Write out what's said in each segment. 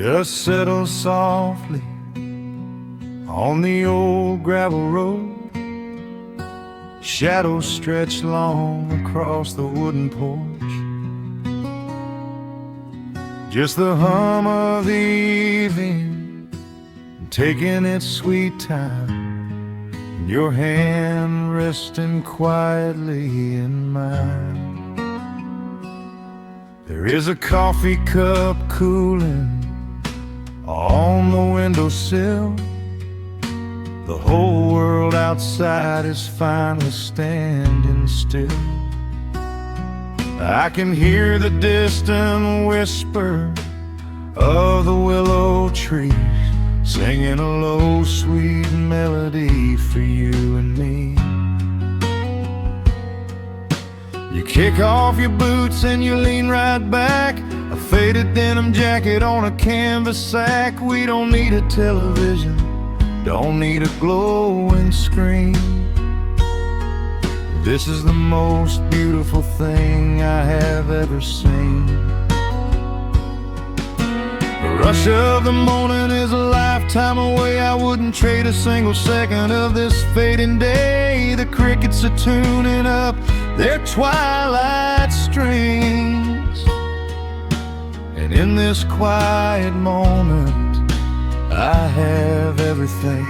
Dust settles softly on the old gravel road. Shadows stretch long across the wooden porch. Just the hum of the evening taking its sweet time, and your hand resting quietly in mine. There is a coffee cup cooling on the windowsill. The whole world outside is finally standing still. I can hear the distant whisper of the willow trees, singing a low, sweet melody for you and me. You kick off your boots and you lean right back, a faded denim jacket on a canvas sack. We don't need a television, don't need a glowing screen. This is the most beautiful thing I have ever seen. The rush of the morning is a lifetime away. I wouldn't trade a single second of this fading day. The crickets are tuning up their twilight strings, and in this quiet moment I have everything.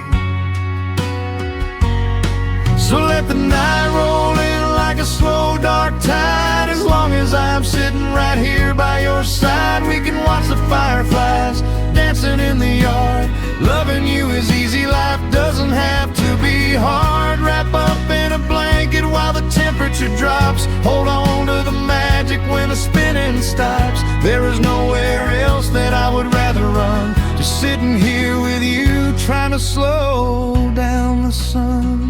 So let the night roll in like a slow dark tide. As long as I'm sitting right here by your side, we can watch the fireflies dancing in the yard. Loving you is easy, life doesn't have to be hard. Wrap up in a blanket while the temperature drops. Hold on to the magic when the spinning stops. There is nowhere else that I would rather run, just sitting here with you, trying to slow down the sun.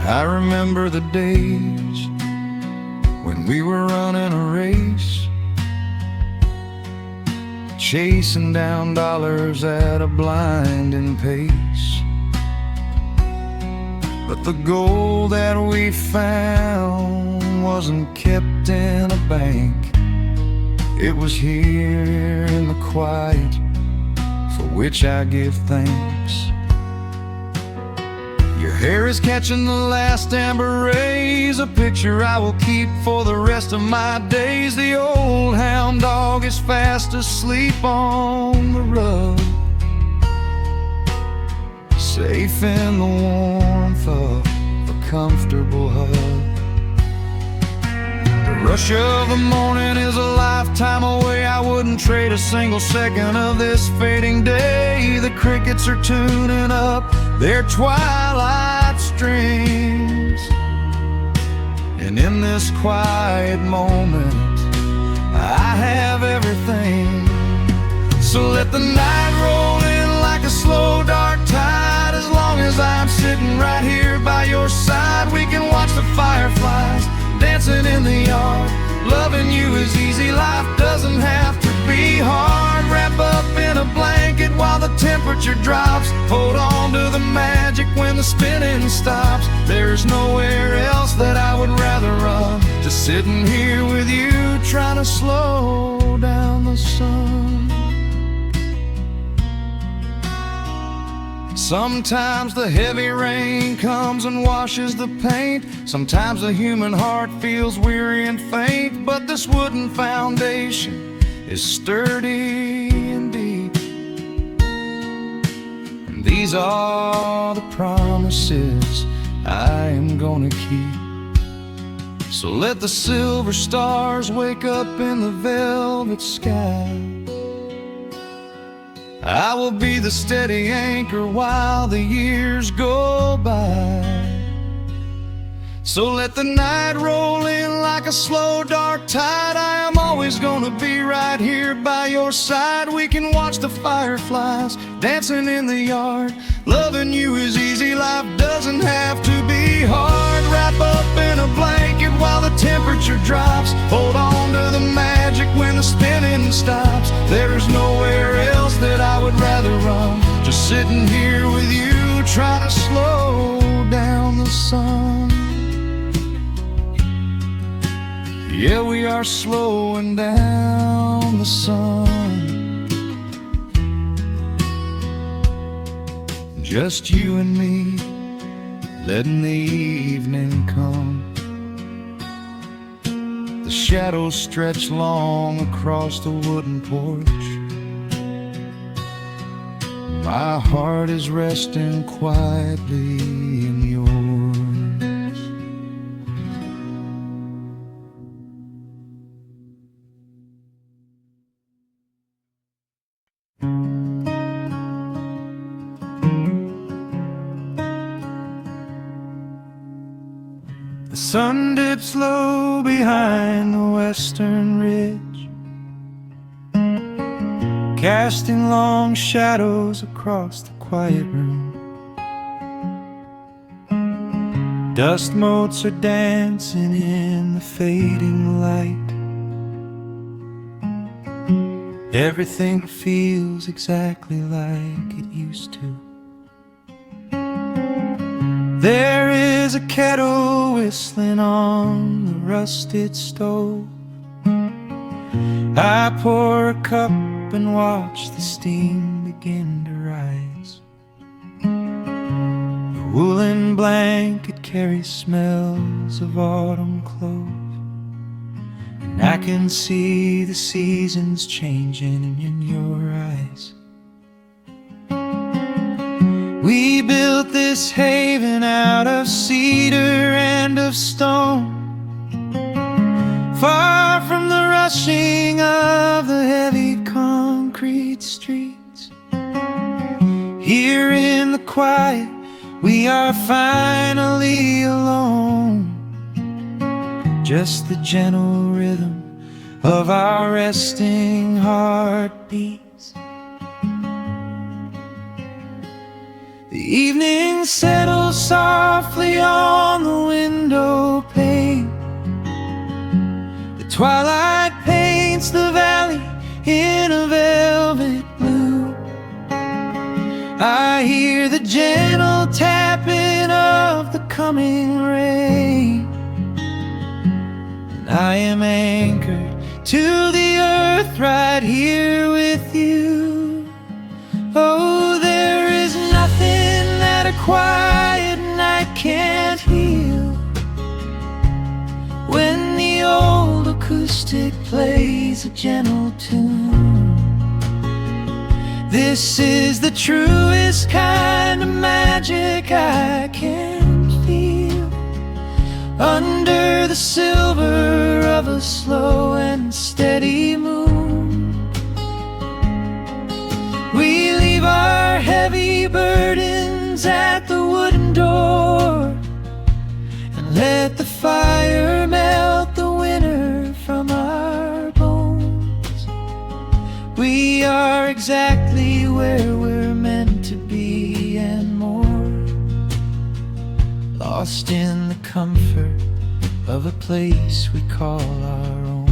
I remember the days when we were running a race, chasing down dollars at a blinding pace. But the gold that we found wasn't kept in a bank. It was here in the quiet, for which I give thanks. Your hair is catching the last amber rays, a picture I will keep for the rest of my days. The old hound dog is fast asleep on the rug, safe in the warmth of a comfortable hug. The rush of the morning is a lifetime away. I wouldn't trade a single second of this fading day. The crickets are tuning up their twilight strings, and in this quiet moment I have everything. So let the night roll in like a slow dark tide. As long as I'm sitting right here by your side, we can watch the fireflies dancing in the yard. Loving you is easy, life doesn't have to be hard. Wrap up in a blanket while the temperature drops. Hold on to the magic when the spinning stops. There's nowhere else that I would rather run, just sitting here with you, trying to slow down the sun. Sometimes the heavy rain comes and washes the paint. Sometimes the human heart feels weary and faint. But this wooden foundation is sturdy and deep, and these are the promises I am gonna keep. So let the silver stars wake up in the velvet sky. I will be the steady anchor while the years go by. So let the night roll in like a slow dark tide. I am always gonna be right here by your side. We can watch the fireflies dancing in the yard. Loving you is easy, life doesn't have to be hard. Wrap up in a blanket while the temperature drops. Hold on to the magic when the spinning stops. There's nowhere else that I would rather run, just sitting here with you, trying to slow down sun. Yeah, we are slowing down the sun. Just you and me, letting the evening come. The shadows stretch long across the wooden porch. My heart is resting quietly in yours. The sun dips low behind the western ridge, casting long shadows across the quiet room. Dust motes are dancing in the fading light. Everything feels exactly like it used to. There is a kettle whistling on the rusted stove. I pour a cup and watch the steam begin to rise. The woolen blanket carries smells of autumn clothes, and I can see the seasons changing in your eyes. We built this haven out of cedar and of stone, far from the rushing of the heavy concrete streets. Here in the quiet, we are finally alone. Just the gentle rhythm of our resting heartbeats. The evening settles softly on the window pane. The twilight paints the valley in a velvet blue. I hear the gentle tapping of the coming rain, and I am anchored to the earth right here with you. Oh, there is nothing that a quiet night can't heal, when the old acoustic plays a gentle tune. This is the truest kind of magic I can feel, under the silver of a slow and steady moon. We leave our heavy burdens at the wooden door, and let the fire melt the winter from our bones. We are exactly where we're meant to be and more, lost in the comfort of a place we call our own.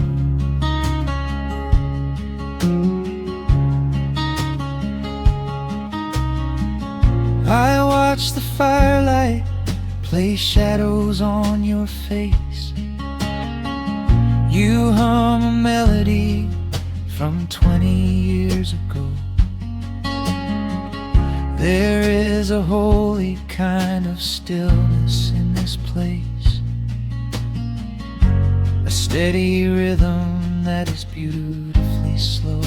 I watch the firelight play shadows on your face. You hum a melody from 20 years ago. There is a holy kind of stillness in this place, a steady rhythm that is beautifully slow.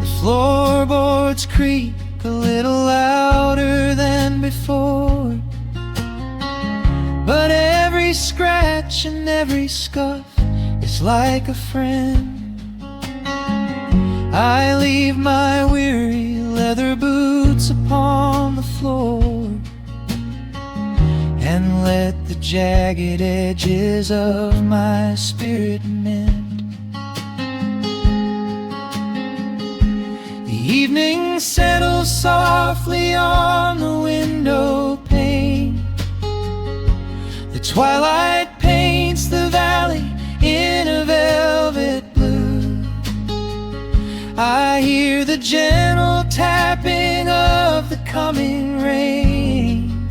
The floorboards creak a little louder than before, but every scratch and every scuff is like a friend. I leave my weary leather boots upon the floor, and let the jagged edges of my spirit mend. The evening settles softly on the window pane. The twilight paints the valley in a velvet blue. I hear the gentle tapping of the coming rain,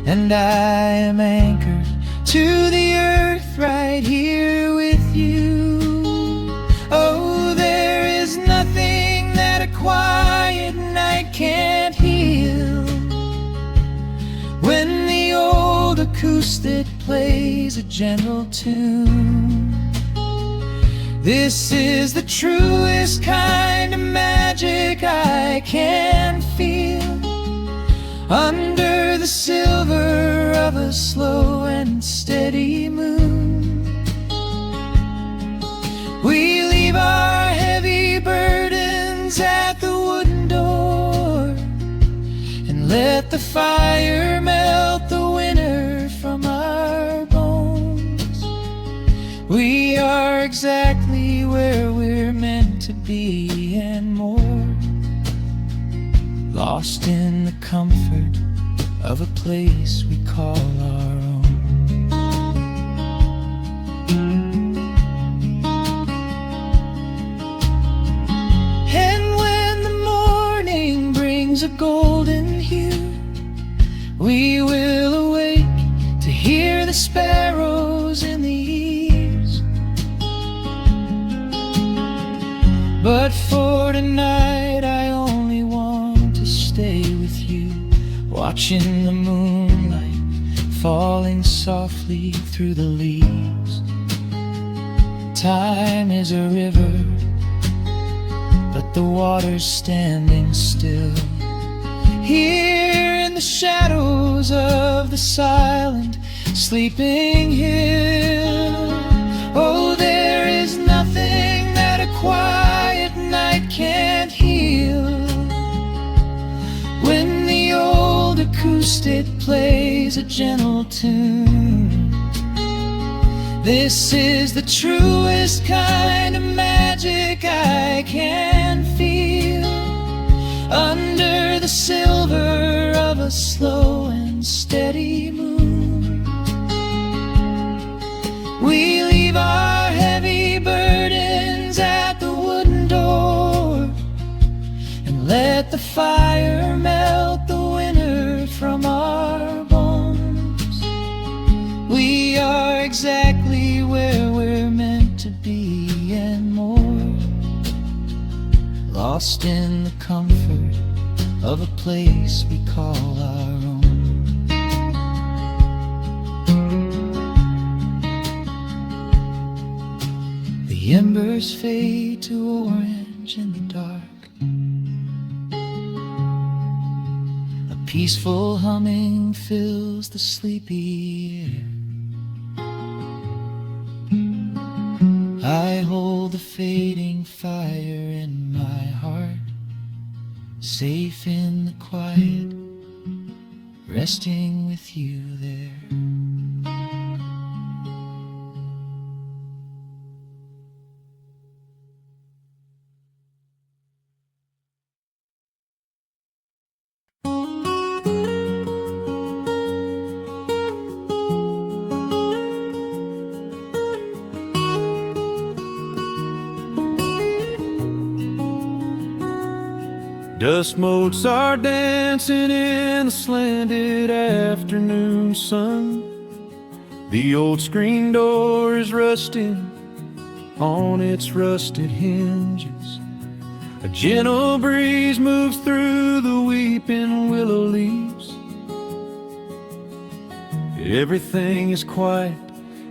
and I am anchored to the earth right here with you. Oh, there is nothing that a quiet night can't heal. When the old acoustic plays a gentle tune, this is the truest kind of magic I can feel. Under the silver of a slow and steady moon, we leave our heavy burdens at the wooden door, and let the fire melt the winter from our bones. We are exactly where we're meant to be and more, lost in the comfort of a place we call our own. And when the morning brings a golden hue, we will awake to hear the sparrows in the eaves. But for tonight I only want to stay with you, watching the moonlight falling softly through the leaves. Time is a river, but the water's standing still. Here in the shadows of the silent, sleeping hill. Oh, there is nothing that a quiet night can't heal. When the old acoustic plays a gentle tune, this is the truest kind of magic I can feel. Under the silver of a slow and steady moon, we leave our heavy burdens at the wooden door, and let the fire melt the winter from our bones. We are exactly where we're meant to be and more, lost in the comfort of a place we call our own. The embers fade to orange in the dark. A peaceful humming fills the sleepy air. I hold the fading fire in my heart, safe in the quiet, resting with you there. Dust motes are dancing in the slanted afternoon sun. The old screen door is rusting on its rusted hinges. A gentle breeze moves through the weeping willow leaves. Everything is quiet,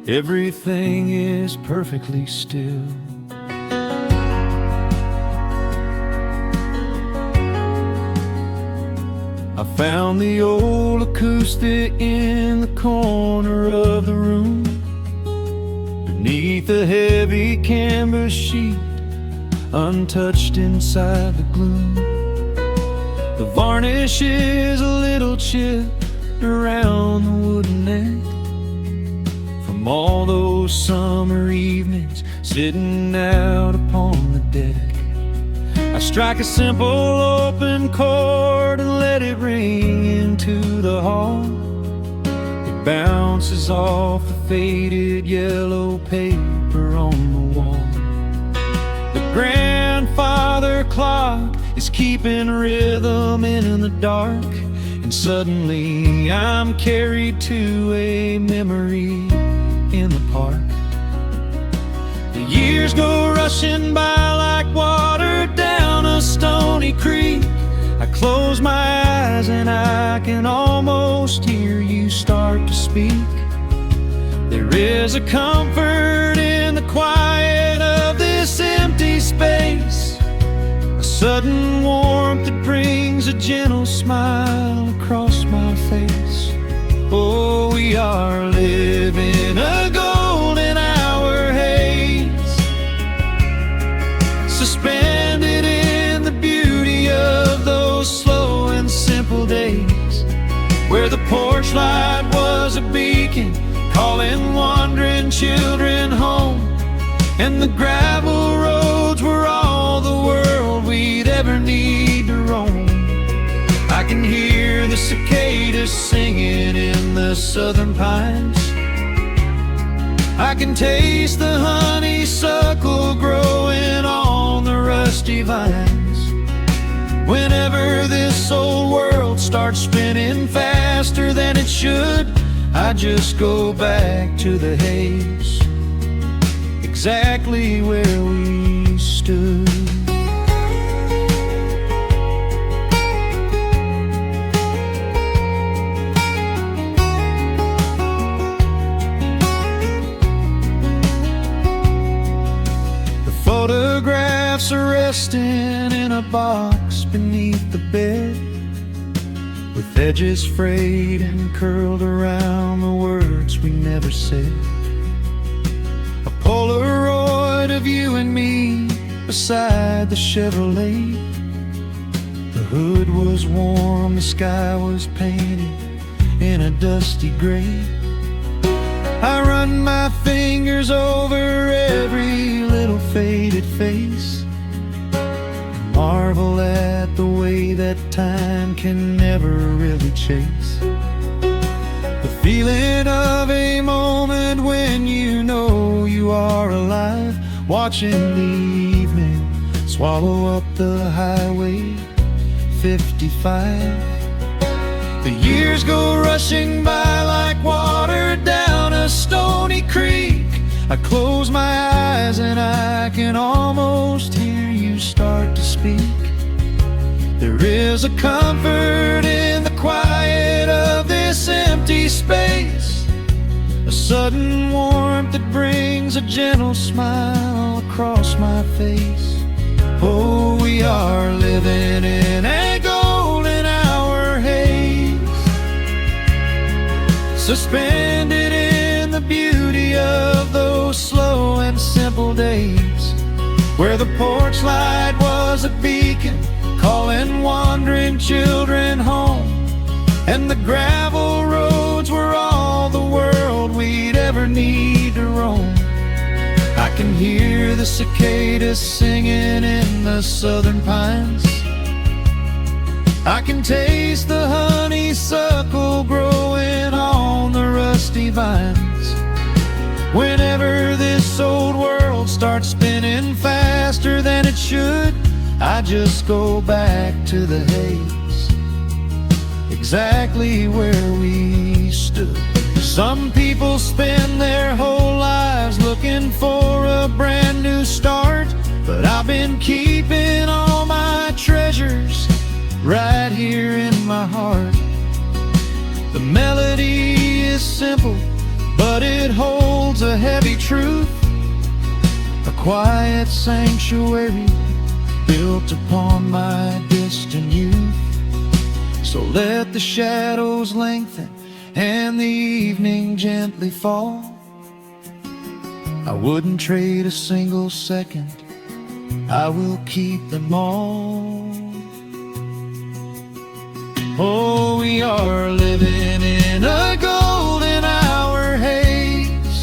everything is perfectly still. I found the old acoustic in the corner of the room, beneath a heavy canvas sheet, untouched inside the gloom. The varnish is a little chipped around the wooden neck, from all those summer evenings sitting out upon the deck. I strike a simple open chord and let it ring into the hall. It bounces off the faded yellow paper on the wall. The grandfather clock is keeping rhythm in the dark, and and suddenly I'm carried to a memory in the park. The years go rushing by like water down a stony creek. I close my eyes and I can almost hear you start to speak. There is a comfort in the quiet of this empty space, a sudden warmth that brings a gentle smile across my face. Oh, we are living a golden hour haze, suspended in the beauty of those slow and simple days, where the porch light was a beacon calling wandering children home, and the gravel roads were all the world we'd ever need to roam. I can hear the cicadas singing in the southern pines. I can taste the honeysuckle growing on the rusty vines. Whenever this old world starts spinning faster than it should, I just go back to the haze, exactly where we stood. The photographs are resting in a box beneath the bed, with edges frayed and curled around the words we never said. A Polaroid of you and me beside the Chevrolet. The hood was warm, the sky was painted in a dusty gray. I run my fingers over every little faded face, marvel at the way that time can never really chase. The feeling of a moment when you know you are alive, watching the evening swallow up the highway 55. The years go rushing by like water down a stony creek. I close my eyes and I can almost hear you start to speak. There is a comfort in the quiet of this empty space, a sudden warmth that brings a gentle smile across my face. Oh, we are living in a golden hour haze, suspended in the beauty of those slow and simple days, where the porch light was a beacon calling wandering children home, and the gravel roads were all the world we'd ever need to roam. I can hear the cicadas singing in the southern pines. I can taste the honeysuckle growing on the rusty vines. Whenever this old world starts spinning faster than it should, I just go back to the haze, exactly where we stood. Some people spend their whole lives looking for a brand new start, but I've been keeping all my treasures right here in my heart. The melody is simple, but it holds a heavy truth, a quiet sanctuary built upon my distant youth. So let the shadows lengthen and the evening gently fall. I wouldn't trade a single second, I will keep them all. Oh, we are living in a golden hour haze,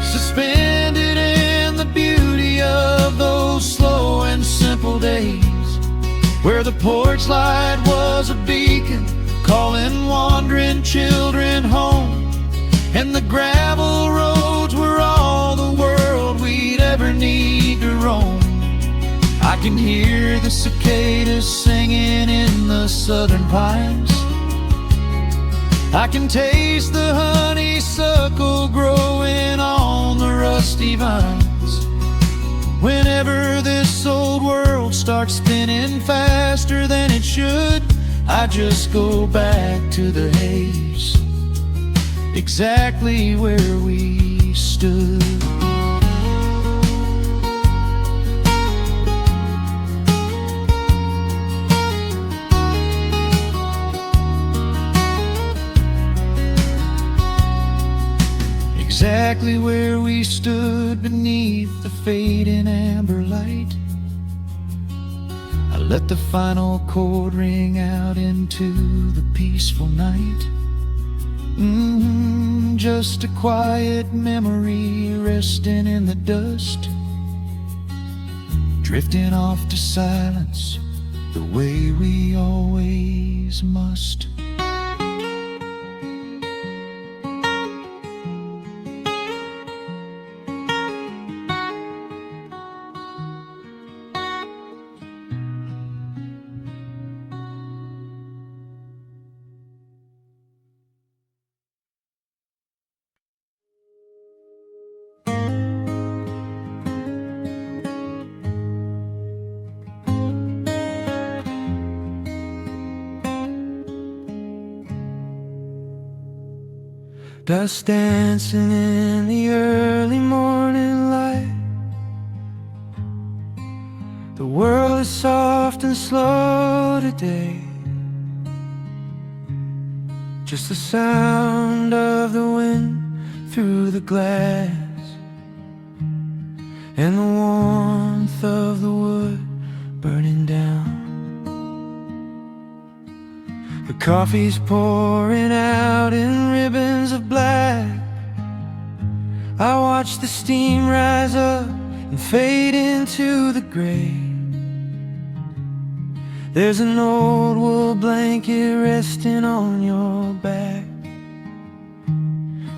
suspended in the beauty of those slow and simple days, where the porch light was a beacon calling wandering children home, and the gravel roads were all the world we'd ever need to roam. I can hear the cicadas singing in the southern pines. I can taste the honeysuckle growing on the rusty vines. Whenever this old world starts spinning faster than it should, I just go back to the haze, exactly where we stood. Exactly where we stood beneath the fading amber light. I let the final chord ring out into the peaceful night. Just a quiet memory resting in the dust, drifting off to silence the way we always must. Dust dancing in the early morning light. The world is soft and slow today. Just the sound of the wind through the glass, and the warmth of the wood burning down. The coffee's pouring out in ribbons of black. I watch the steam rise up and fade into the gray. There's an old wool blanket resting on your back,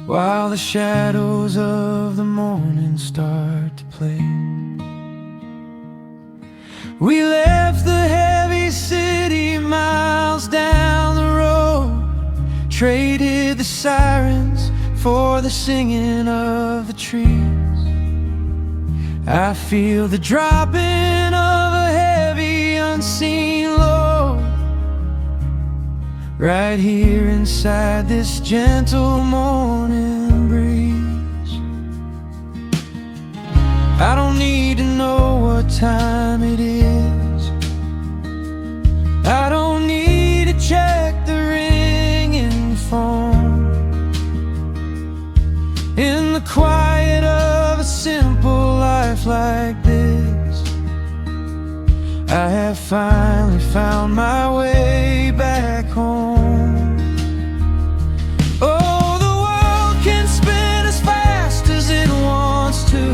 while the shadows of the morning start to play. We left the heavy city miles down the road, traded the sirens for the singing of the trees. I feel the dropping of a heavy unseen load right here inside this gentle morning breeze. I don't need to know what time it is. I don't need to check the ringing phone. In the quiet of a simple life like this, I have finally found my way back home. Oh, the world can spin as fast as it wants to.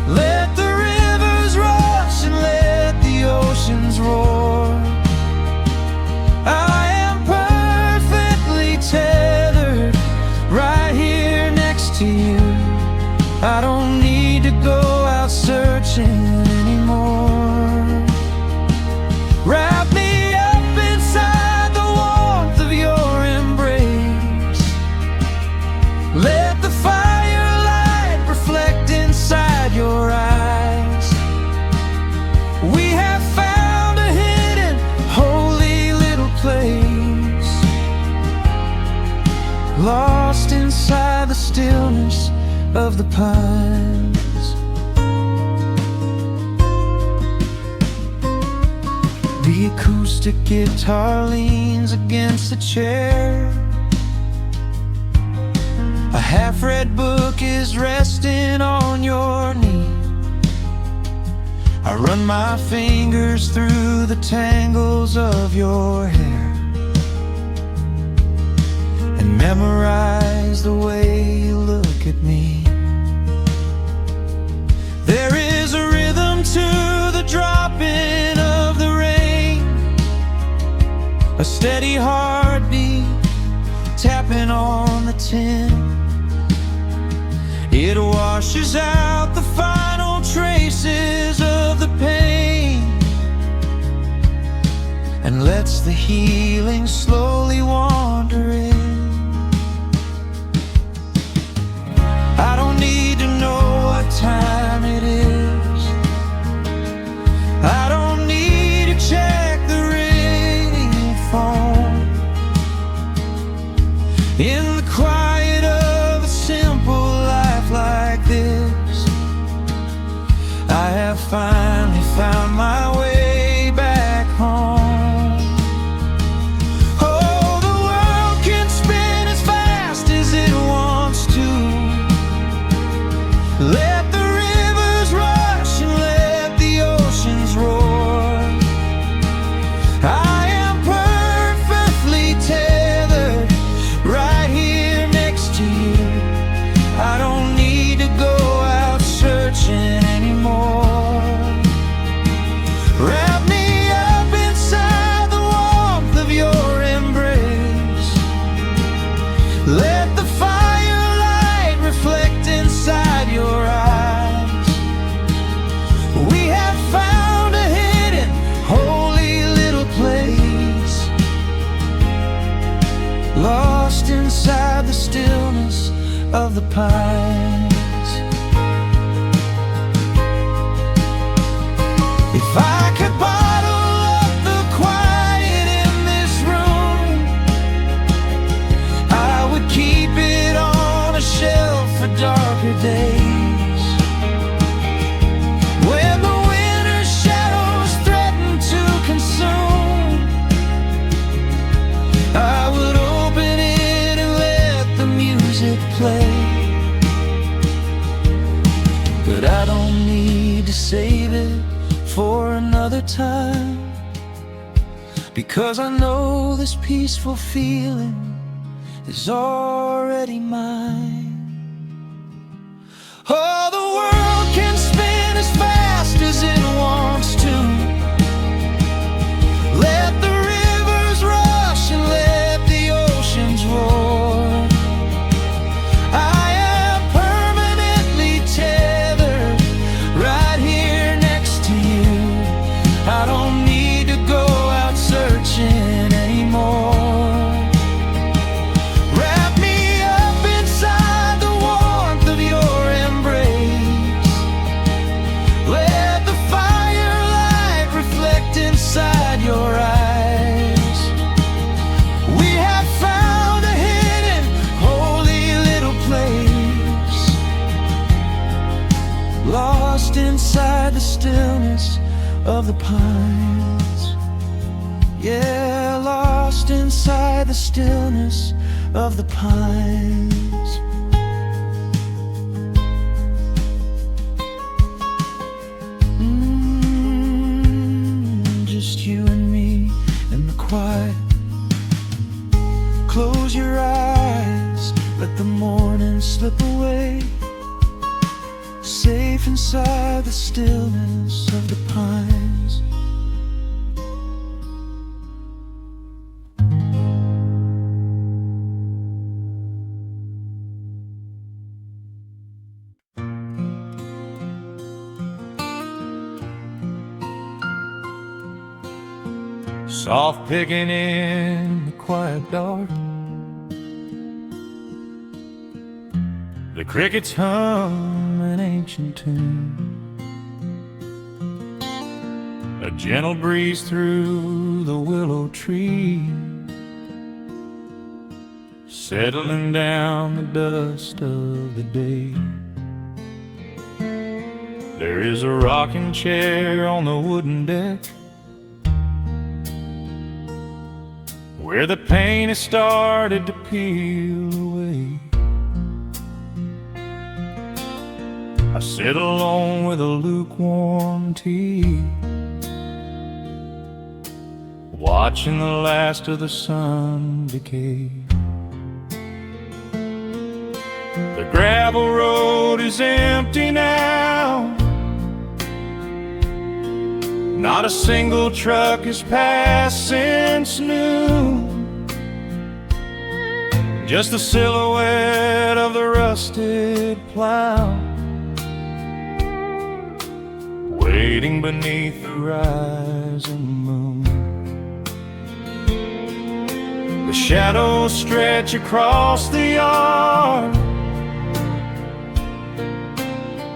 Let the rivers rush and let the oceans roar. I am perfectly tethered right here next to you. I don't need to go out searching anymore. Wrap me up inside the warmth of your embrace. Let the firelight reflect inside your eyes. We have found a hidden, holy little place, lost inside the stillness of the pines. The acoustic guitar leans against the chair. A half-read book is resting on your knee. I run my fingers through the tangles of your hair and memorize the way you look at me. There is a rhythm to the dropping of the rain, a steady heartbeat tapping on the tin. It washes out the final traces of and lets the healing slowly wander in. I don't need to know what time it is. I don't need to check the ringing phone. In the quiet of a simple life like this, I have finally found my way back home. Oh, the world can spin as fast as it wants to. Let the rivers rush and let the oceans roar. I am perfectly tethered right here next to you. I don't need to go out searching anymore. Wrap me up inside the warmth of your embrace. Let the firelight reflect inside your eyes. We have found a hidden, holy little place, lost inside the stillness of the pines. If I could bottle up the quiet in this room, I would keep it on a shelf for darker days. When the winter's shadows threaten to consume, I would open it and let the music play. But I don't need to save it for another time, because I know this peaceful feeling is already mine. Oh, the world can spin as fast as it wants to. Let the rivers rush and let the oceans roar. I am permanently tethered right here next to you. I don't need to go out searching anymore. Wrap me up inside the warmth of your embrace. Let the firelight reflect inside your eyes. We have found a hidden, holy little place, lost inside the stillness of the pines. Yeah, lost inside the stillness of the pines. Just you and me in the quiet. Close your eyes, let the morning slip away, safe inside the stillness of the pines. Soft picking in the quiet dark, the crickets hum an ancient tune. A gentle breeze through the willow tree, settling down the dust of the day. There is a rocking chair on the wooden deck, where the paint has started to peel away. I sit alone with a lukewarm tea, watching the last of the sun decay. The gravel road is empty now, not a single truck has passed since noon. Just the silhouette of the rusted plow, waiting beneath the rising moon. The shadows stretch across the yard.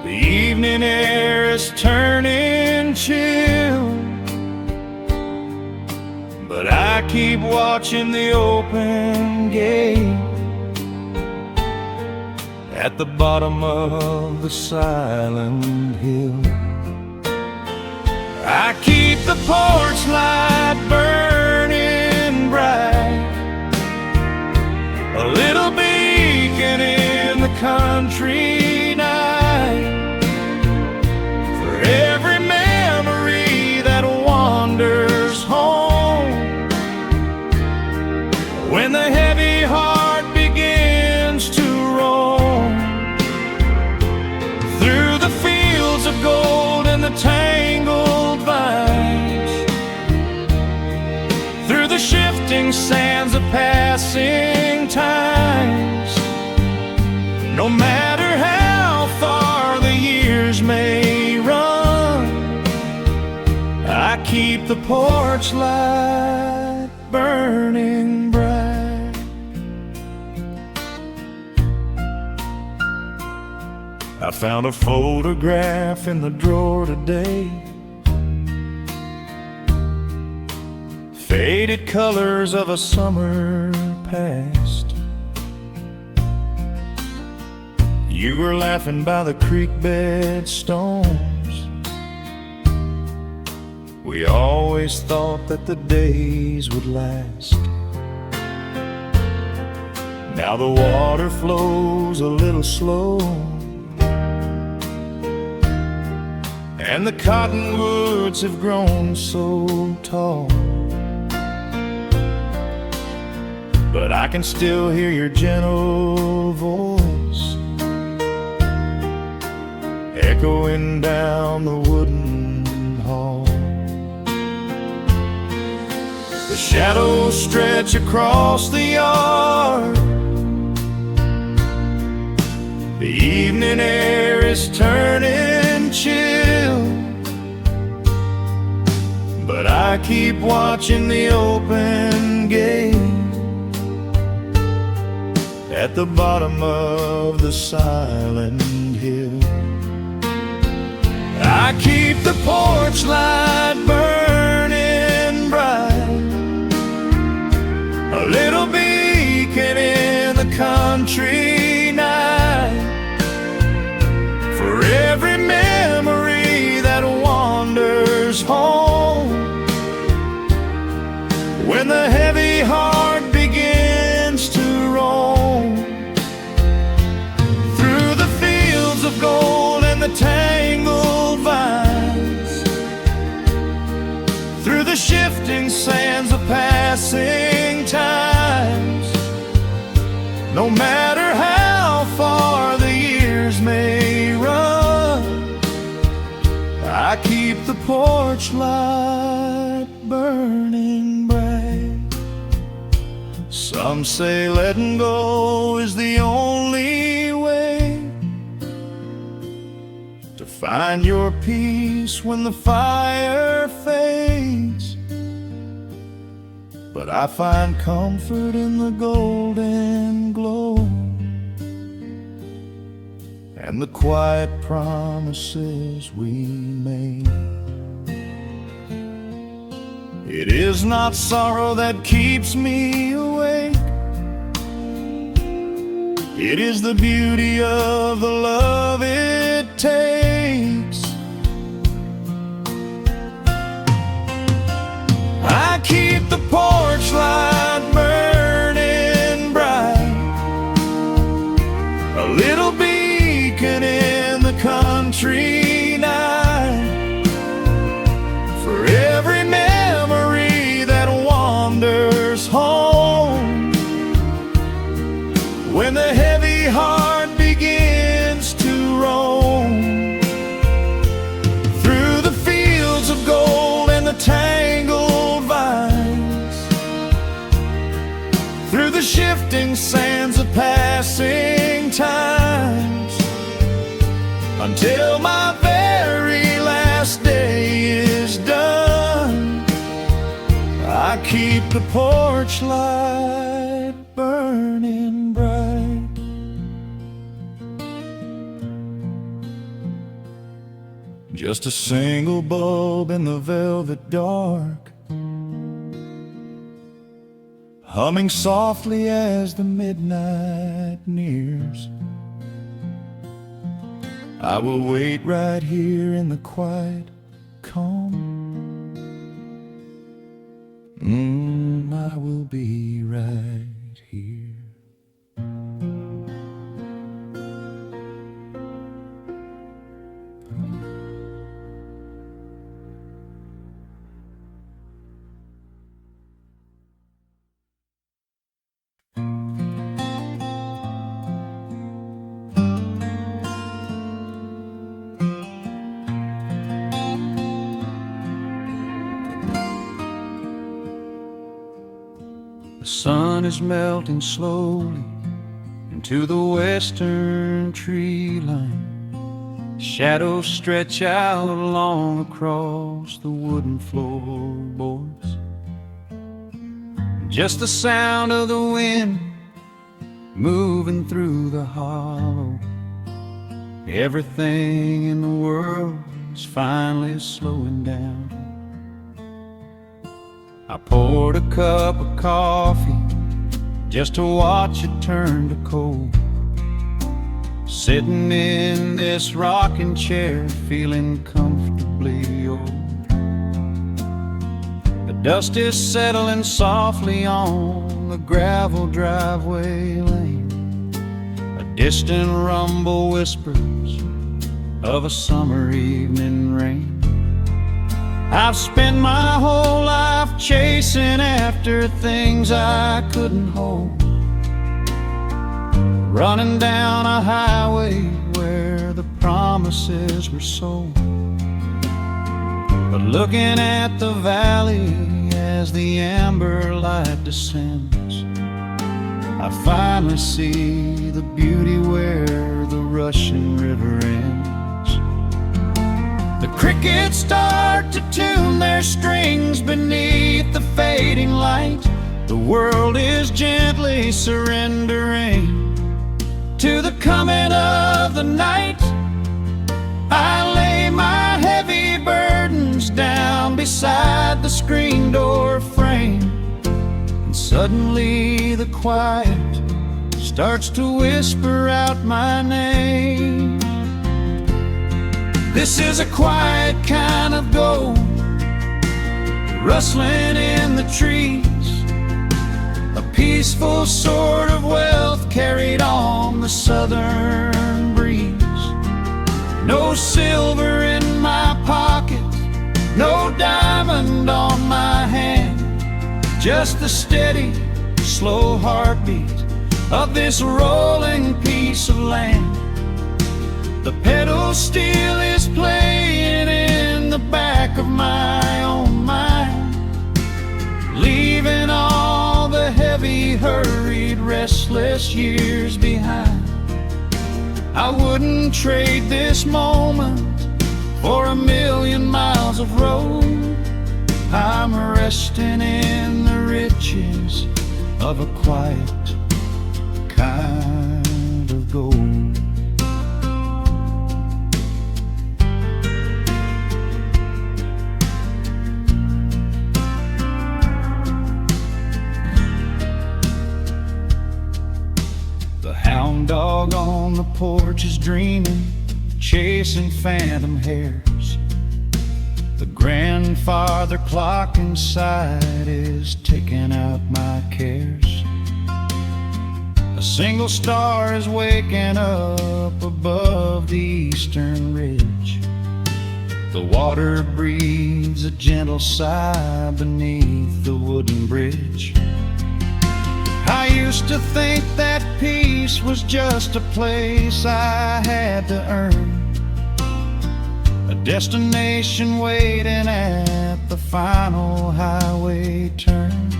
The evening air is turning chill, but I keep watching the open gate at the bottom of the silent hill. I keep the porch light burning bright, a little beacon in the country night, for every memory that wanders home. When the heavy heart begins to roam through the fields of gold and the tangled vines, through the shifting sands of passing times, no matter how far the years may run, I keep the porch light burning bright. I found a photograph in the drawer today, faded colors of a summer past. You were laughing by the creek bed stones. We always thought that the days would last. Now the water flows a little slow, and the cottonwoods have grown so tall, but I can still hear your gentle voice echoing down the wooden hall. The shadows stretch across the yard. The evening air is turning chill, but I keep watching the open gate at the bottom of the silent hill. I keep the porch light burning bright, a little beacon in the country night, for every memory that wanders home. When the heavy heart begins to roam through the fields of gold and the tangled vines, through the shifting sands of passing times, no matter how far the years may run, I keep the porch light burning bright. Some say letting go is the only way to find your peace when the fire fades, but I find comfort in the golden glow and the quiet promises we made. It is not sorrow that keeps me awake, it is the beauty of the love it takes. I keep the porch light burning bright, a little beacon in the country night, for every memory that wanders home. When the heavy heart begins to roam through the fields of gold and the tangled vines, through the shifting sands of passing times, until my very last day is done, I keep the porch light burning bright. Just a single bulb in the velvet dark, humming softly as the midnight nears. I will wait right here in the quiet calm. I will be right here. The sun is melting slowly into the western tree line. Shadows stretch out long across the wooden floorboards. Just the sound of the wind moving through the hollow. Everything in the world is finally slowing down. I poured a cup of coffee just to watch it turn to cold. Sitting in this rocking chair, feeling comfortably old. The dust is settling softly on the gravel driveway lane. A distant rumble whispers of a summer evening rain. I've spent my whole life chasing after things I couldn't hold, running down a highway where the promises were sold. But looking at the valley as the amber light descends, I finally see the beauty where the rushing river ends. The crickets start to tune their strings beneath the fading light. The world is gently surrendering to the coming of the night. I lay my heavy burdens down beside the screen door frame, and suddenly the quiet starts to whisper out my name. This is a quiet kind of gold, rustling in the trees, a peaceful sort of wealth carried on the southern breeze. No silver in my pocket, no diamond on my hand, just the steady, slow heartbeat of this rolling piece of land. The pedal steel is playing in the back of my own mind, leaving all the heavy, hurried, restless years behind. I wouldn't trade this moment for 1,000,000 miles of road. I'm resting in the riches of a quiet kind of gold. Hound dog on the porch is dreaming, chasing phantom hares. The grandfather clock inside is taking out my cares. A single star is waking up above the eastern ridge. The water breathes a gentle sigh beneath the wooden bridge. I used to think that peace was just a place I had to earn, a destination waiting at the final highway turn.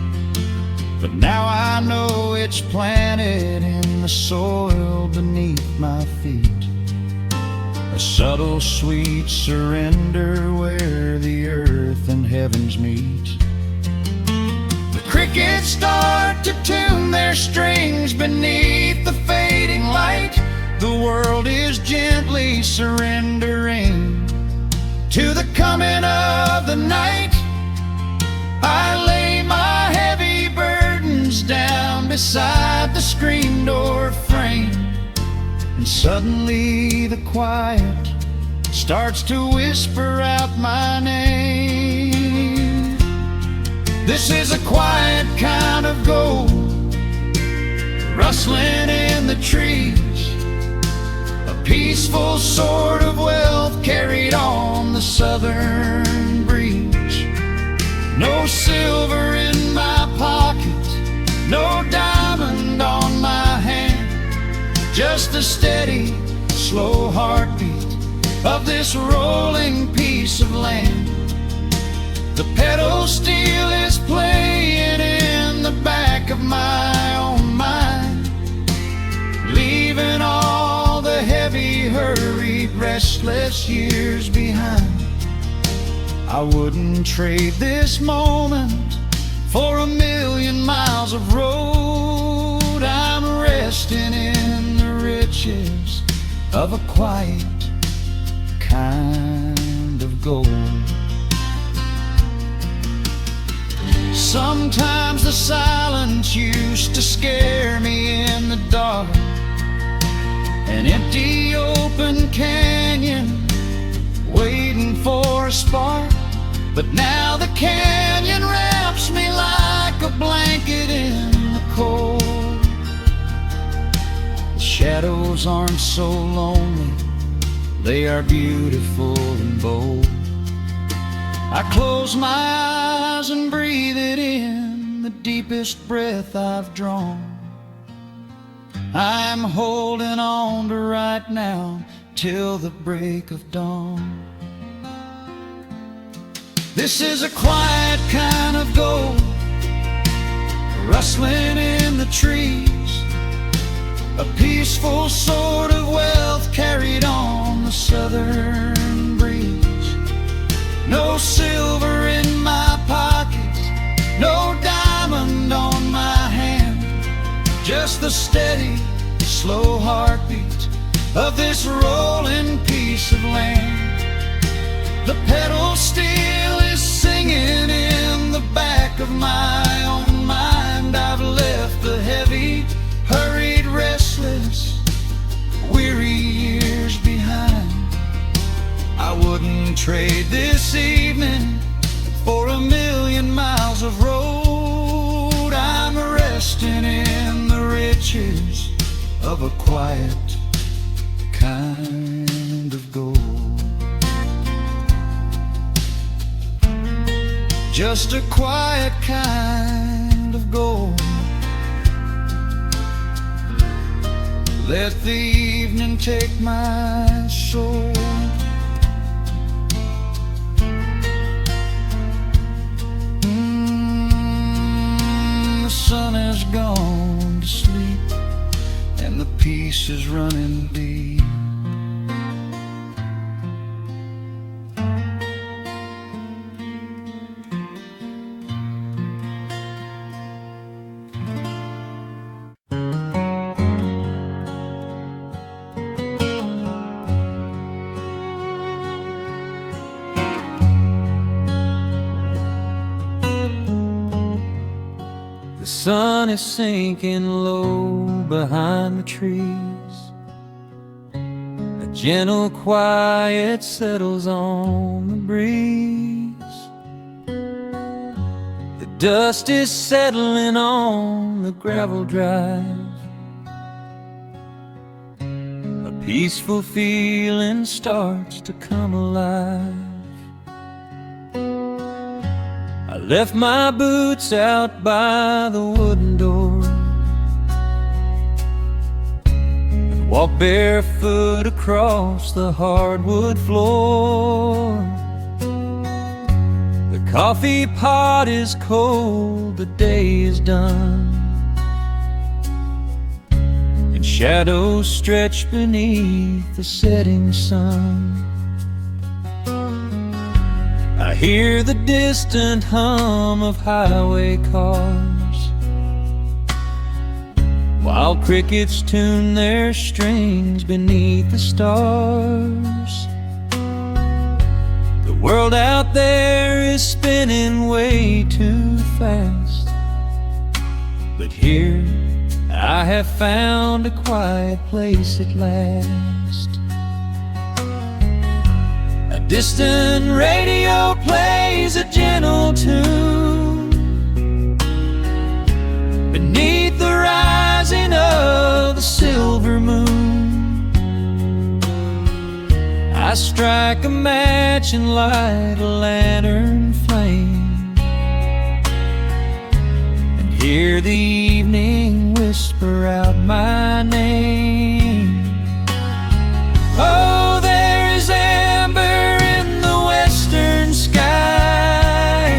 But now I know it's planted in the soil beneath my feet, a subtle sweet surrender where the earth and heavens meet. The crickets start to tune their strings beneath the fading light. The world is gently surrendering to the coming of the night. I lay my heavy burdens down beside the screen door frame, and suddenly the quiet starts to whisper out my name. This is a quiet kind of gold, rustling in the trees, a peaceful sort of wealth carried on the southern breeze. No silver in my pocket, no diamond on my hand, just the steady, slow heartbeat of this rolling piece of land. The pedal steel is playing in the back of my own mind, leaving all the heavy, hurried, restless years behind. I wouldn't trade this moment for 1,000,000 miles of road. I'm resting in the riches of a quiet kind of gold. Sometimes the silence used to scare me in the dark, an empty open canyon waiting for a spark. But now the canyon wraps me like a blanket in the cold. The shadows aren't so lonely, they are beautiful and bold. I close my eyes and breathe it in, the deepest breath I've drawn. I'm holding on to right now till the break of dawn. This is a quiet kind of gold, rustling in the trees, a peaceful sort of wealth carried on the southern breeze. No silver in my pocket, no diamond on my hand, just the steady, slow heartbeat of this rolling piece of land. The pedal steel is singing in the back of my own mind. I've left the heavy, hurried, restless, weary years behind. I wouldn't trade this evening for 1,000,000 miles of road. I'm resting in the riches of a quiet kind of gold. Just a quiet kind of gold. Let the evening take my soul. The sun has gone to sleep and the peace is running deep. The sun is sinking low behind the trees. A gentle quiet settles on the breeze. The dust is settling on the gravel drive. A peaceful feeling starts to come alive. I left my boots out by the wooden door and walked barefoot across the hardwood floor. The coffee pot is cold, the day is done, and shadows stretch beneath the setting sun. I hear the distant hum of highway cars, while crickets tune their strings beneath the stars. The world out there is spinning way too fast, but here I have found a quiet place at last. A distant radio plays a gentle tune beneath the rising of the silver moon. I strike a match and light a lantern flame, and hear the evening whisper out my name. Oh, there is amber in the western sky,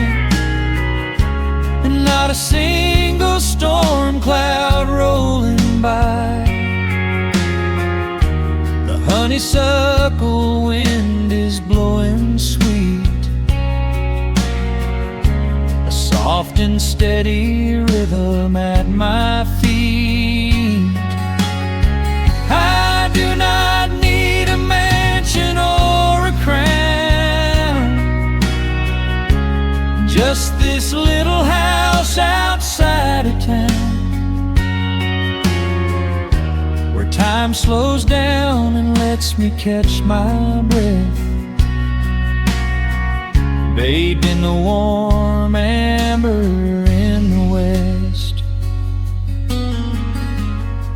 and not a single storm cloud rolling by. The honeysuckle wind is blowing sweet, a soft and steady rhythm at my feet. I do not need a mansion or a crown, just this little house outside of town, where time slows down and lets me catch my breath, bathed in the warm amber in the west.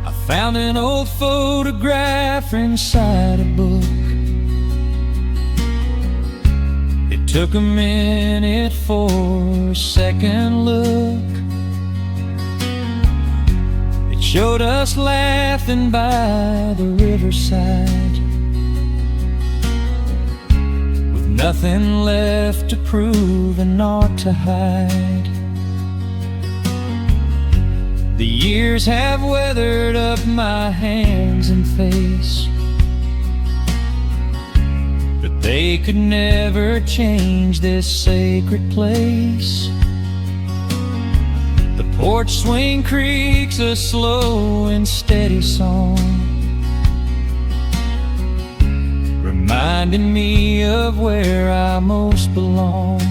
I found an old photograph inside a book. It took a minute for a second look. It showed us laughing by the riverside, with nothing left to prove and naught to hide. The years have weathered up my hands and face, but they could never change this sacred place. The porch swing creaks a slow and steady song, reminding me of where I most belong.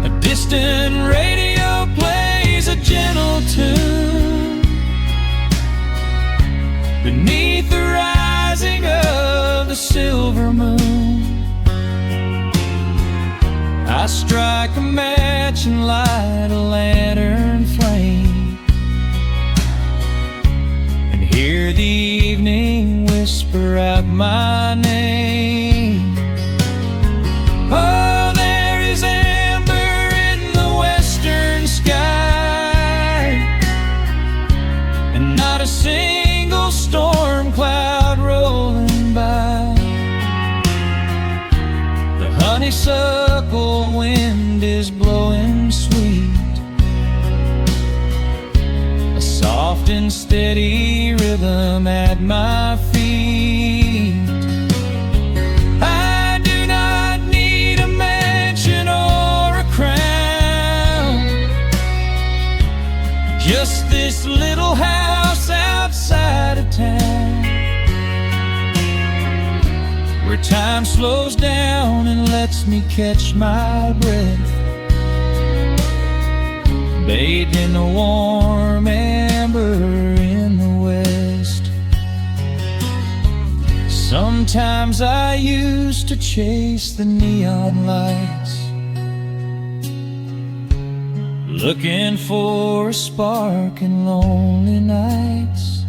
A distant radio plays a gentle tune beneath the rising of the silver moon. I strike a match and light a lantern flame, and hear the evening whisper out my name. Oh, there is amber in the western sky, and not a single storm cloud rolling by. The honeysuckle wind is blowing sweet, a soft and steady rhythm at my feet. I do not need a mansion or a crown, just this little house outside of town, where time slows down and lets me catch my breath, bathed in the warm amber in the west. Sometimes I used to chase the neon lights, looking for a spark in lonely nights.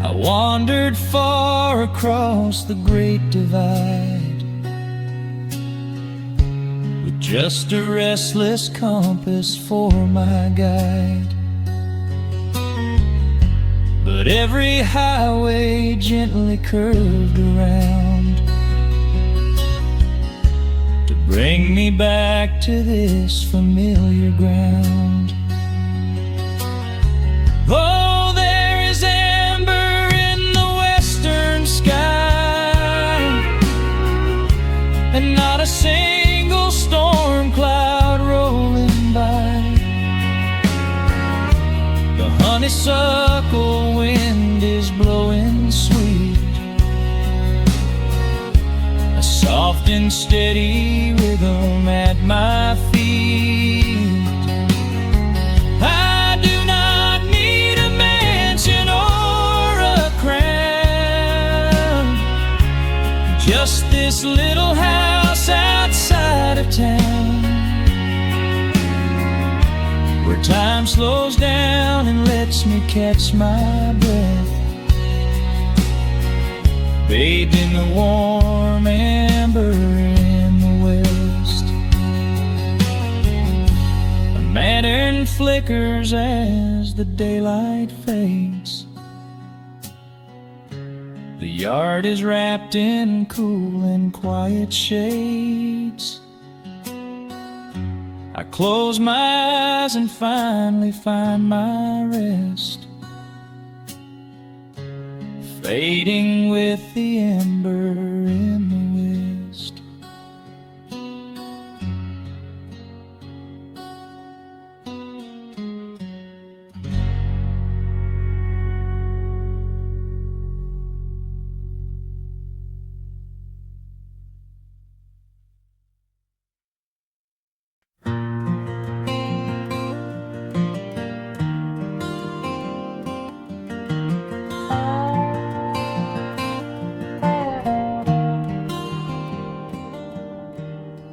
I wandered far across the great divide, with just a restless compass for my guide. But every highway gently curved around to bring me back to this familiar ground. Oh, there is amber in the western sky, honeysuckle wind is blowing sweet, a soft and steady rhythm at my feet. I do not need a mansion or a crown, just this little house outside of town, where time slows down and lets me catch my breath, bathed in the warm amber in the west. A lantern flickers as the daylight fades. The yard is wrapped in cool and quiet shades. I close my eyes and finally find my rest, fading with the ember in the west.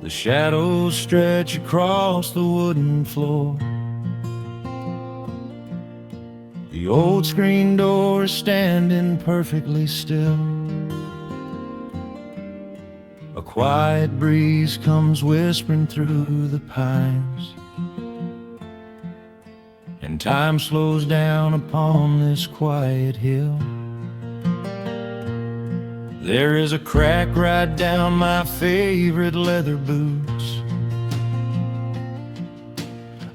The shadows stretch across the wooden floor. The old screen door is standing perfectly still. A quiet breeze comes whispering through the pines, and time slows down upon this quiet hill. There is a crack right down my favorite leather boots,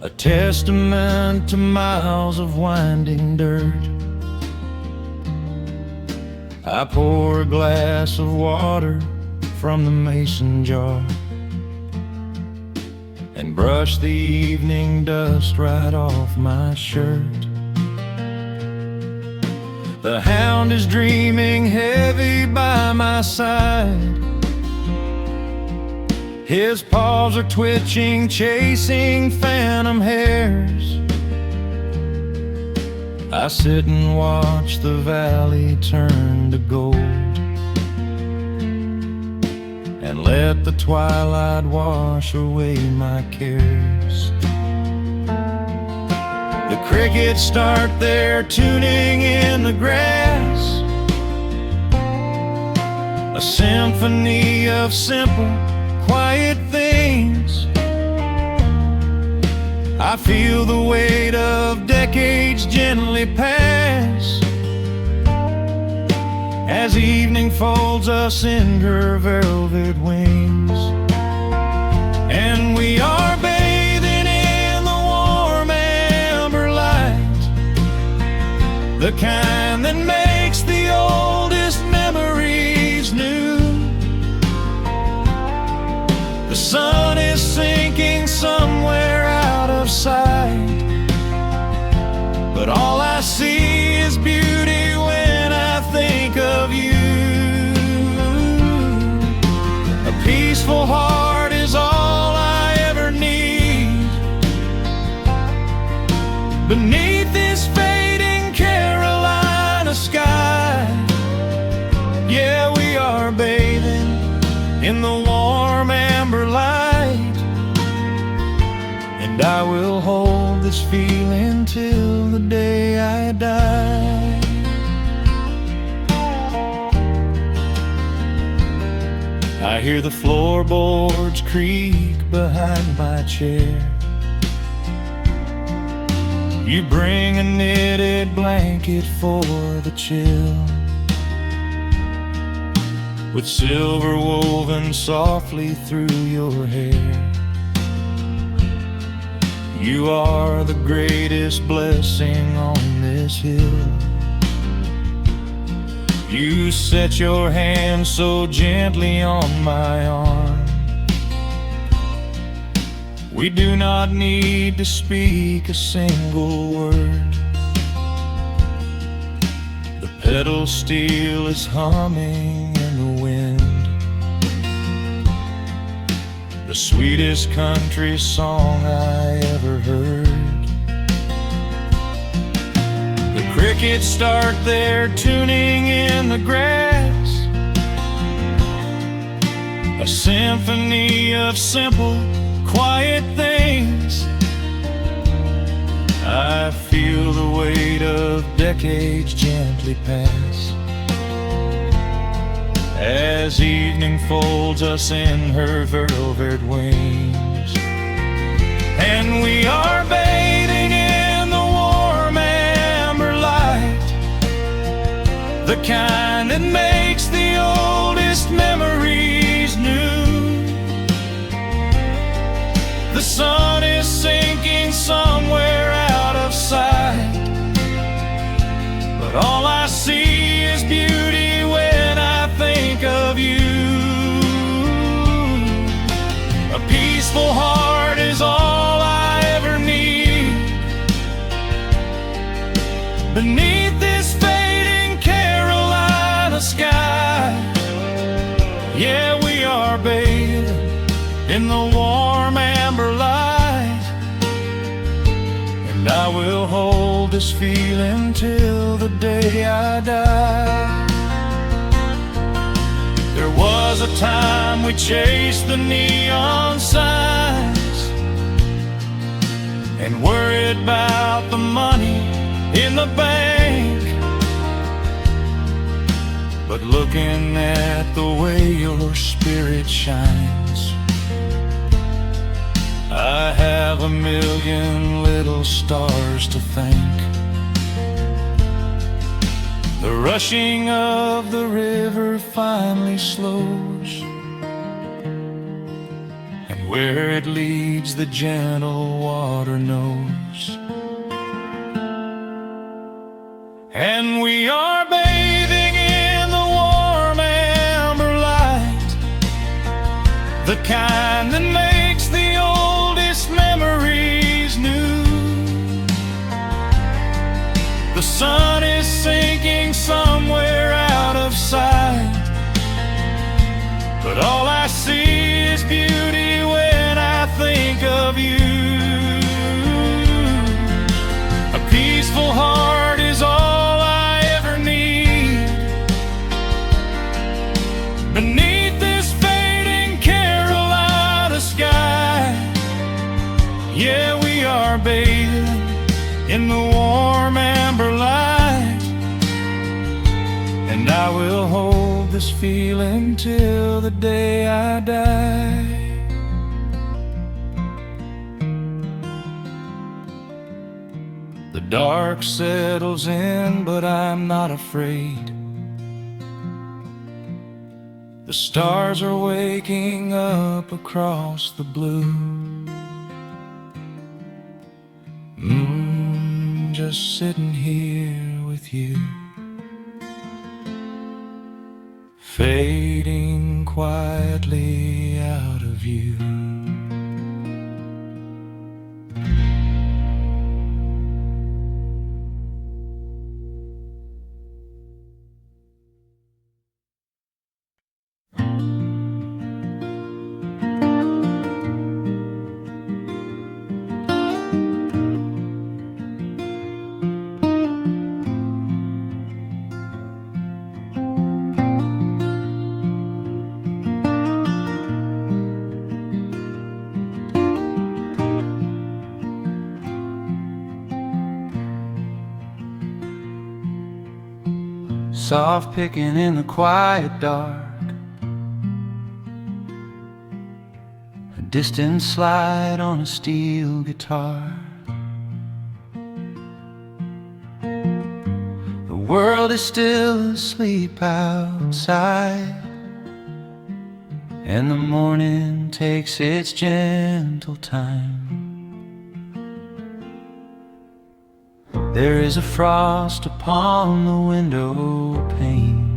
a testament to miles of winding dirt. I pour a glass of water from the mason jar and brush the evening dust right off my shirt. The hound is dreaming heavy by my side. His paws are twitching, chasing phantom hares. I sit and watch the valley turn to gold and let the twilight wash away my cares. The crickets start their tuning in the grass, a symphony of simple, quiet things. I feel the weight of decades gently pass as evening folds us in her velvet wings. And we are bathing in the warm amber light, the kind that makes the oldest memories new. The sun is sinking somewhere out of sight, but all I see is beauty when I think of you. A peaceful heart is all I ever need beneath this fading Carolina sky. Yeah, we are bathing in the warm amber light, and I will hold this feeling till the day I die. I hear the floorboards creak behind my chair. You bring a knitted blanket for the chill, with silver woven softly through your hair. You are the greatest blessing on this hill. You set your hand so gently on my arm. We do not need to speak a single word, pedal steel is humming in the wind, the sweetest country song I ever heard. The crickets start their tuning in the grass, a symphony of simple, quiet things. I feel the weight of decades gently pass, as evening folds us in her velvet wings. And we are bathing in the warm amber light, the kind that makes the oldest memories new. The sun is sinking somewhere out of sight, but all I see is beauty when I think of you. A peaceful heart is all I ever need. Beneath this fading Carolina sky, yeah, we are bathing in the warm amber light, and I will hold this feeling till the day I die. There was a time we chased the neon signs and worried about the money in the bank, but looking at the way your spirit shines, I have a million little stars to thank. The rushing of the river finally slows, and where it leads the gentle water knows. And we are bathing in the warm amber light, the kind that makes the oldest memories new. The sun is sinking somewhere out of sight, but all I see is beauty when I think of you. A peaceful heart is all I ever need. Beneath this fading Carolina sky, yeah, we are bathing in the warm amber light, and I will hold this feeling till the day I die. The dark settles in, but I'm not afraid. The stars are waking up across the blue. Just sitting here with you, fading quietly out of view. Soft picking in the quiet dark, a distant slide on a steel guitar. The world is still asleep outside, and the morning takes its gentle time. There is a frost upon the window pane,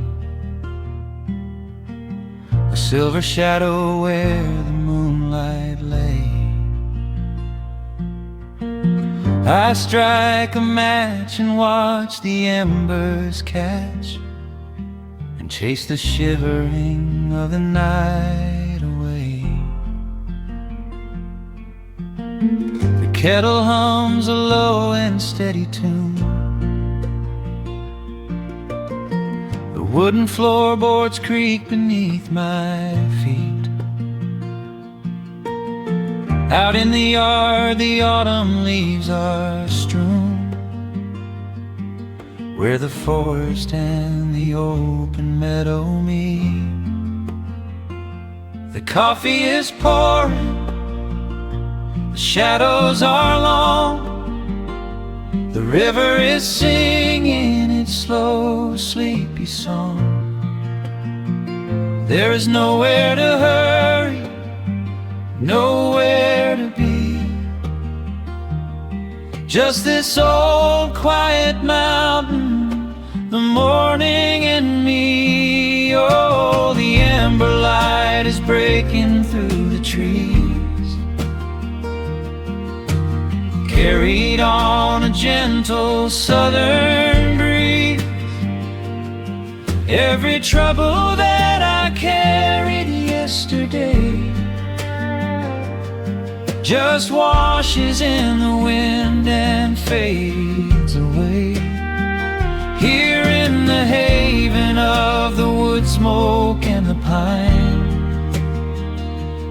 a silver shadow where the moonlight lay. I strike a match and watch the embers catch, and chase the shivering of the night away. The kettle hums a low and steady tune. The wooden floorboards creak beneath my feet. Out in the yard, the autumn leaves are strewn, where the forest and the open meadow meet. The coffee is pouring, the shadows are long, the river is singing its slow, sleepy song. There is nowhere to hurry, nowhere to be, just this old quiet mountain, the morning and me. Oh, the ember light is breaking through the trees, carried on a gentle southern breeze. Every trouble that I carried yesterday just washes in the wind and fades away. Here in the haven of the wood smoke and the pine,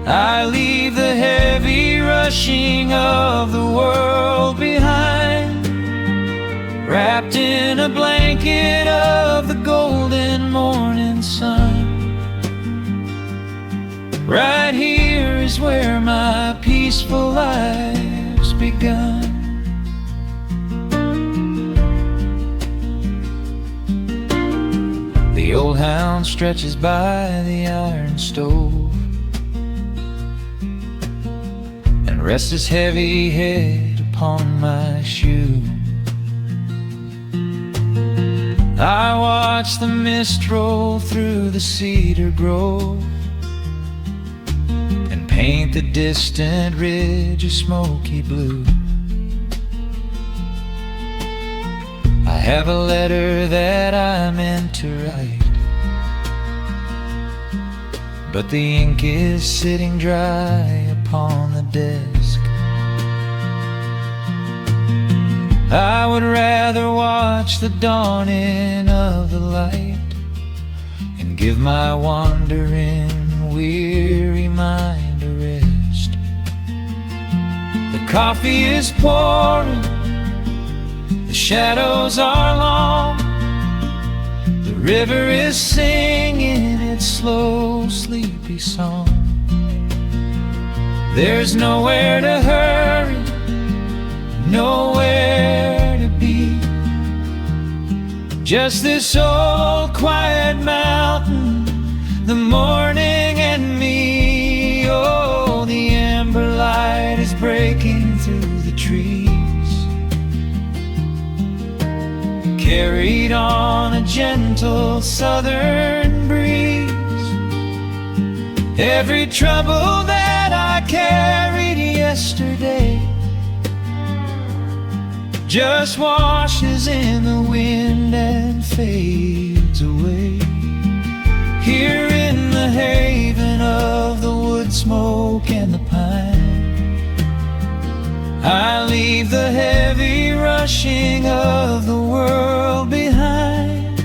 I leave the heavy rushing of the world behind, wrapped in a blanket of the golden morning sun. Right here is where my peaceful life's begun. The old hound stretches by the iron stove and rests his heavy head upon my shoe. I watch the mist roll through the cedar grove, paint the distant ridge a smoky blue. I have a letter that I meant to write, but the ink is sitting dry upon the desk. I would rather watch the dawning of the light and give my wandering, weary mind a rest. The coffee is pouring, the shadows are long, the river is singing its slow, sleepy song. There's nowhere to hurry, nowhere to be, just this old quiet mountain, the morning and me. Oh, the ember light is breaking through the trees, carried on a gentle southern breeze. Every trouble that I carried yesterday just washes in the wind and fades away. Here in the haven of the wood smoke and the pine, I leave the heavy rushing of the world behind,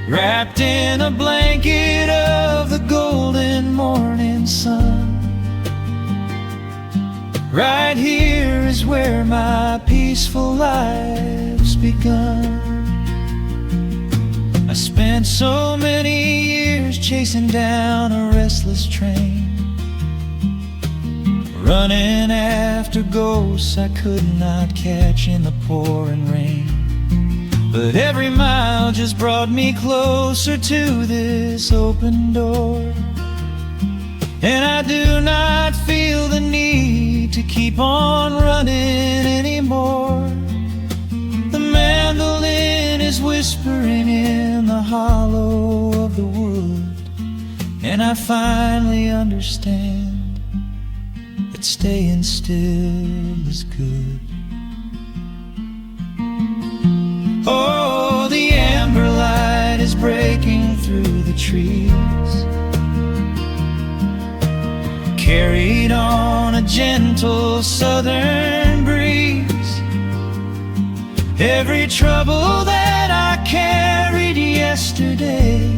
wrapped in a blanket of the golden morning sun. Right here is where my peaceful life's begun. I spent so many years chasing down a restless train, running after ghosts I could not catch in the pouring rain. But every mile just brought me closer to this open door, and I do not feel the need to keep on running anymore. The mandolin is whispering in the hollow of the wood, and I finally understand that staying still is good. trees, carried on a gentle southern breeze. Every trouble that I carried yesterday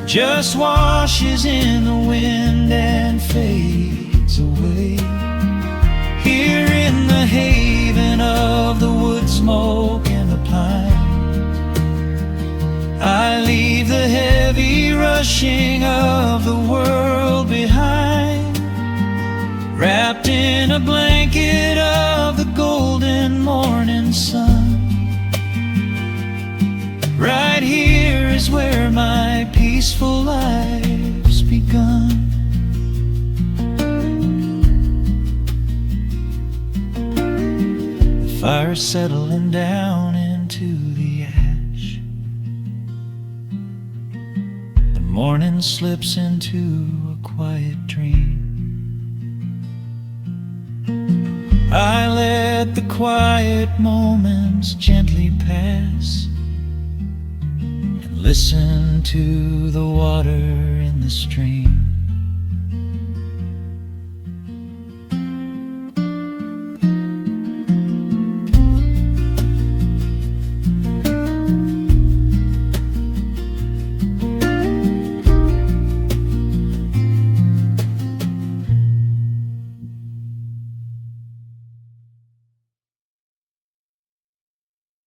just washes in the wind and fades away. Here in the haven of the wood smoke and the pine, I leave the heavy rushing of the world behind, wrapped in a blanket of the golden morning sun. Right here is where my peaceful life's begun. The fire's settling down into the ash. The morning slips into a quiet dream. I let the quiet moments gently pass, listen to the water in the stream.